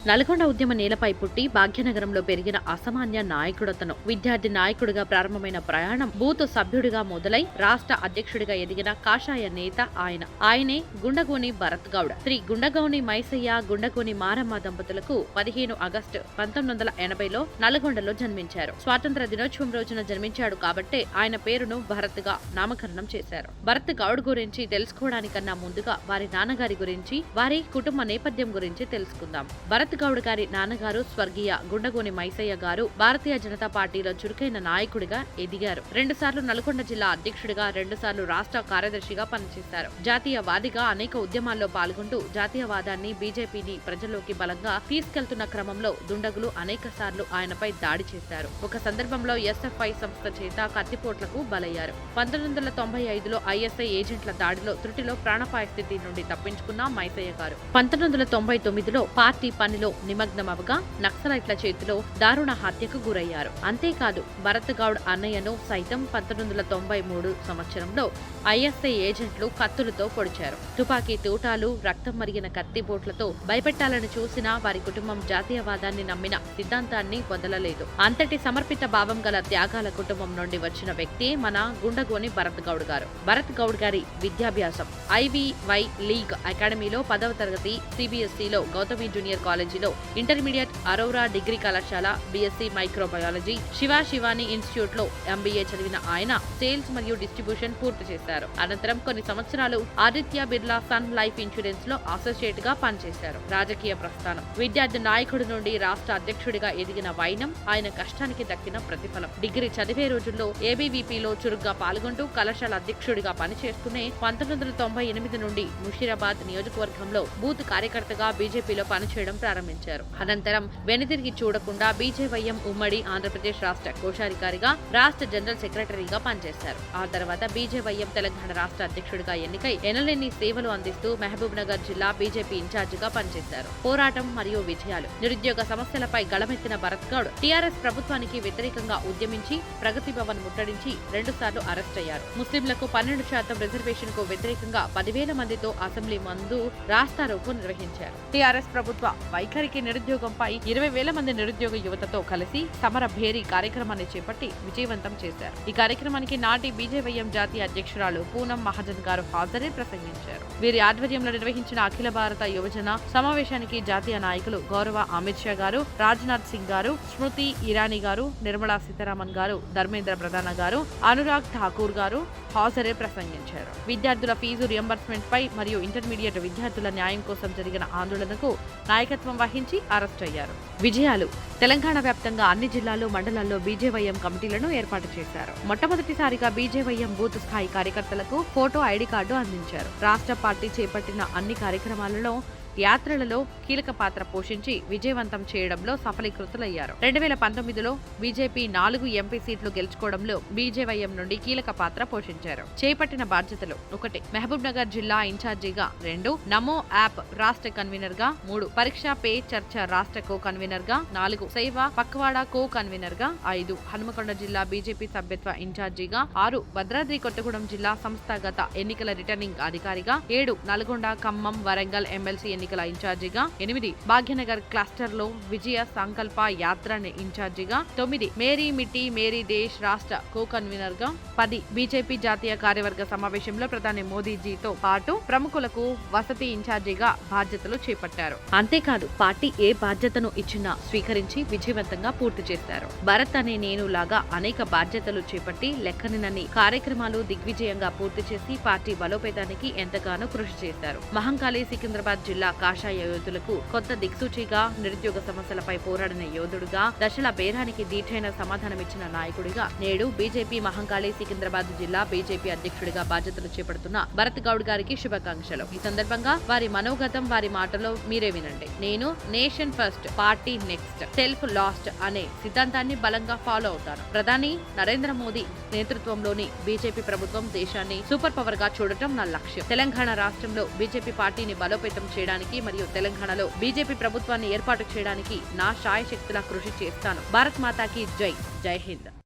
నల్గొండ ఉద్యమ నేలపై పుట్టి భాగ్యనగరంలో పెరిగిన అసామాన్య నాయకుడతను. విద్యార్థి నాయకుడిగా ప్రారంభమైన ప్రయాణం బూత్ సభ్యుడిగా మొదలై రాష్ట్ర అధ్యక్షుడిగా ఎదిగిన కాషాయ నేత ఆయనే గుండగోని భరత్ గౌడ్. శ్రీ గుండగోని మైసయ్య, గుండగోని మారమ్మ దంపతులకు 15 ఆగస్టు 1980లో నల్గొండలో జన్మించారు. స్వాతంత్ర దినోత్సవం రోజున జన్మించాడు కాబట్టే ఆయన పేరును భరత్ గా నామకరణం చేశారు. భరత్ గౌడ్ గురించి తెలుసుకోవడానికన్నా ముందుగా వారి నాన్నగారి గురించి, వారి కుటుంబ నేపథ్యం గురించి తెలుసుకుందాం. భరత్ గౌడ్ గారి నాన్నగారు స్వర్గీయ గుండగోని మైసయ్య గారు భారతీయ జనతా పార్టీలో చురుకైన నాయకుడిగా ఎదిగారు. 2 సార్లు నల్గొండ జిల్లా అధ్యక్షుడిగా, 2 సార్లు రాష్ట్ర కార్యదర్శిగా పనిచేశారు. జాతీయవాదిగా అనేక ఉద్యమాల్లో పాల్గొంటూ జాతీయవాదాన్ని, బీజేపీని ప్రజల్లోకి బలంగా తీసుకెళ్తున్న క్రమంలో దుండగులు అనేక సార్లు ఆయనపై దాడి చేశారు. ఒక సందర్భంలో ఎస్ఎఫ్ఐ సంస్థ చేత కత్తిపోట్లకు బలయ్యారు. 1995లో ఐఎస్ఐ ఏజెంట్ల దాడిలో త్రుటిలో ప్రాణాపాయ స్థితి నుండి తప్పించుకున్న మైసయ్య గారు 1999లో పార్టీ పనిలో నిమగ్నమవగా నక్సలైట్ల చేతిలో దారుణ హత్యకు గురయ్యారు. అంతేకాదు భరత్ గౌడ్ అన్నయ్యను సైతం 1993 సంవత్సరంలో ఐఎస్ఐ ఏజెంట్లు కత్తులతో పొడిచారు. తుపాకీ తూటాలు, రక్తం మరిగిన కత్తిపోట్లతో భయపెట్టాలని చూసినా వారి కుటుంబం జాతీయవాదాన్ని నమ్మిన సిద్ధాంతాన్ని వదలలేదు. అంతటి సమర్పిత భావం గల త్యాగాల కుటుంబం నుండి వచ్చిన వ్యక్తి మన గుండగోని భరత్ గౌడ్ గారు. భరత్ గౌడ్ గారి విద్యాభ్యాసం ఐవీవై లీగ్ అకాడమీలో 10వ తరగతి, సిబిఎస్ఈలో గౌతమి జూనియర్ కాలేజీలో ఇంటర్మీడియట్, అరోరా డిగ్రీ కళాశాల బీఎస్సీ మైక్రోబయాలజీ, శివాని ఇన్స్టిట్యూట్ లో ఎంబీఏ చదివిన ఆయన సేల్స్ మరియు డిస్ట్రిబ్యూషన్ పూర్తి చేశారు. అనంతరం కొన్ని సంవత్సరాలు Aditya Birla Sun Life Insurance లో అసోసియేట్ గా పనిచేశారు. రాజకీయ ప్రస్థానం విద్యార్థి నాయకుడి నుండి రాష్ట్ర అధ్యక్షుడిగా ఎదిగిన వైనం ఆయన కష్టానికి దక్కిన ప్రతిఫలం. డిగ్రీ చదివే రోజుల్లో ఏబీవీపీలో చురుగ్గా పాల్గొంటూ కళాశాల అధ్యక్షుడిగా పనిచేస్తూనే 1998 నుండి ముషీరాబాద్ నియోజకవర్గంలో బూత్ కార్యకర్తగా బీజేపీలో పనిచేయడం ప్రారంభించారు. అనంతరం వెనుతిరిగి చూడకుండా బీజేవైఎం ఉమ్మడి ఆంధ్రప్రదేశ్ రాష్ట్ర కోశాధికారిగా, రాష్ట్ర జనరల్ సెక్రటరీగా పనిచేశారు. ఆ తర్వాత బీజేవైఎం తెలంగాణ రాష్ట్ర అధ్యక్షుడిగా ఎన్నికై ఎనలేని సేవలు అందిస్తూ మహబూబ్ నగర్ జిల్లా బీజేపీ ఇన్ఛార్జిగా పనిచేశారు. పోరాటం మరియు విజయాలు. నిరుద్యోగ సమస్యలపై గళమెత్తిన భరత్ గౌడ్ టీఆర్ఎస్ ప్రభుత్వానికి వ్యతిరేకంగా ఉద్యమించి ప్రగతి భవన్ ముట్టడించి 2 సార్లు అరెస్ట్ అయ్యారు. ముస్లింలకు 12% రిజర్వేషన్ కు వ్యతిరేకంగా 10,000 మందితో అసెంబ్లీ ముందు రాస్తారోకో నిర్వహించారు. టీఆర్ఎస్ ప్రభుత్వ వైఖరికి, నిరుద్యోగంపై 20,000 మంది నిరుద్యోగ యువతతో కలిసి సమర భేరీ కార్యక్రమాన్ని చేపట్టి విజయవంతం చేశారు. ఈ కార్యక్రమానికి నాటి బీజేవైఎం జాతీయ అధ్యక్షురాలు పూనం మహాజన్ గారు హాజరై ప్రసంగించారు. వీరి ఆధ్వర్యంలో నిర్వహించిన అఖిల భారత యువజన సమావేశానికి జాతీయ నాయకులు గౌరవ అమిత్ షా గారు, రాజ్నాథ్ సింగ్ గారు, స్మృతి ఇరానీ గారు, నిర్మలా సీతారామన్ గారు, ధర్మేంద్ర ప్రధాన గారు, అనురాగ్ ఠాకూర్ గారు హాజరై ప్రసంగించారు. విద్యార్థుల ఫీజు రియంబర్స్మెంట్ పై మరియు ఇంటర్మీడియట్ విద్యార్థుల న్యాయం కోసం జరిగిన ఆందోళనకు నాయకత్వం వహించి అరెస్ట్ అయ్యారు. విజయాలు. తెలంగాణ వ్యాప్తంగా అన్ని జిల్లాలు, మండలాల్లో బీజేవైఎం కమిటీలను ఏర్పాటు చేశారు. మొట్టమొదటిసారిగా బీజేవైఎం బూత్ స్థాయి కార్యకర్తలకు ఫోటో ఐడి కార్డు అందించారు. రాష్ట్ర పార్టీ చేపట్టిన అన్ని కార్యక్రమాలలో, యాత్రలలో కీలక పాత్ర పోషించి విజయవంతం చేయడంలో సఫలీకృతులయ్యారు. 2019లో బీజేపీ 4 ఎంపీ సీట్లు గెలుచుకోవడంలో బీజేవైఎం నుండి కీలక పాత్ర పోషించారు. చేపట్టిన బాధ్యతలు: 1. మహబూబ్ నగర్ జిల్లా ఇన్ఛార్జిగా, 2. నమో యాప్ రాష్ట్ర కన్వీనర్ గా, 3. పరీక్ష పే చర్చ రాష్ట్ర కో కన్వీనర్ గా, 4. సేవ పక్వాడ కో కన్వీనర్ గా, 5. హనుమకొండ జిల్లా బీజేపీ సభ్యత్వ ఇన్ఛార్జిగా, 6. భద్రాద్రి కొత్తగూడెం జిల్లా సంస్థాగత ఎన్నికల రిటర్నింగ్ అధికారిగా, 7. నల్గొండ, ఖమ్మం, వరంగల్ ఎమ్మెల్సీ ఎన్నికల ఇన్ఛార్జిగా, 8. భాగ్యనగర్ క్లస్టర్ లో విజయ సంకల్ప యాత్ర ఇన్ఛార్జిగా, 9. మేరీ మిట్టి మేరీ దేశ్ రాష్ట్ర కో కన్వీనర్ గా, 10. బీజేపీ జాతీయ కార్యవర్గ సమావేశంలో ప్రధాని మోదీజీతో పాటు ప్రముఖులకు వసతి ఇన్ఛార్జిగా బాధ్యతలు చేపట్టారు. అంతేకాదు పార్టీ ఏ బాధ్యతను ఇచ్చినా స్వీకరించి విజయవంతంగా పూర్తి చేశారు. భరత్ అనే నేను లాగా అనేక బాధ్యతలు చేపట్టి లెక్కనినన్ని కార్యక్రమాలు దిగ్విజయంగా పూర్తి చేసి పార్టీ బలోపేతానికి ఎంతగానో కృషి చేశారు. మహంకాళి సికింద్రాబాద్ జిల్లా కాషాయ యోధులకు కొత్త దిక్సూచిగా, నిరుద్యోగ సమస్యలపై పోరాడిన యోధుడుగా, దశల బేరానికి దీటైన సమాధానమిచ్చిన నాయకుడిగా నేడు బీజేపీ మహంకాళి సికింద్రాబాద్ జిల్లా బీజేపీ అధ్యక్షుడిగా బాధ్యతలు చేపడుతున్న భరత్ గౌడ్ గారికి శుభాకాంక్షలు. ఈ సందర్భంగా వారి మనోగతం, వారి మాటలో మీరే వినండి. నేను nation first, party next, self last అనే సిద్ధాంతాన్ని బలంగా ఫాలో అవుతాను. ప్రధాని నరేంద్ర మోదీ నేతృత్వంలోని బీజేపీ ప్రభుత్వం దేశాన్ని సూపర్ పవర్ గా చూడటం నా లక్ష్యం. తెలంగాణ రాష్ట్రంలో బీజేపీ పార్టీని బలోపేతం చేయడానికి మరియు తెలంగాణలో బీజేపీ ప్రభుత్వాన్ని ఏర్పాటు చేయడానికి నా శాయశక్తులా కృషి చేస్తాను. భారత్ మాతాకి జై. జై హింద్.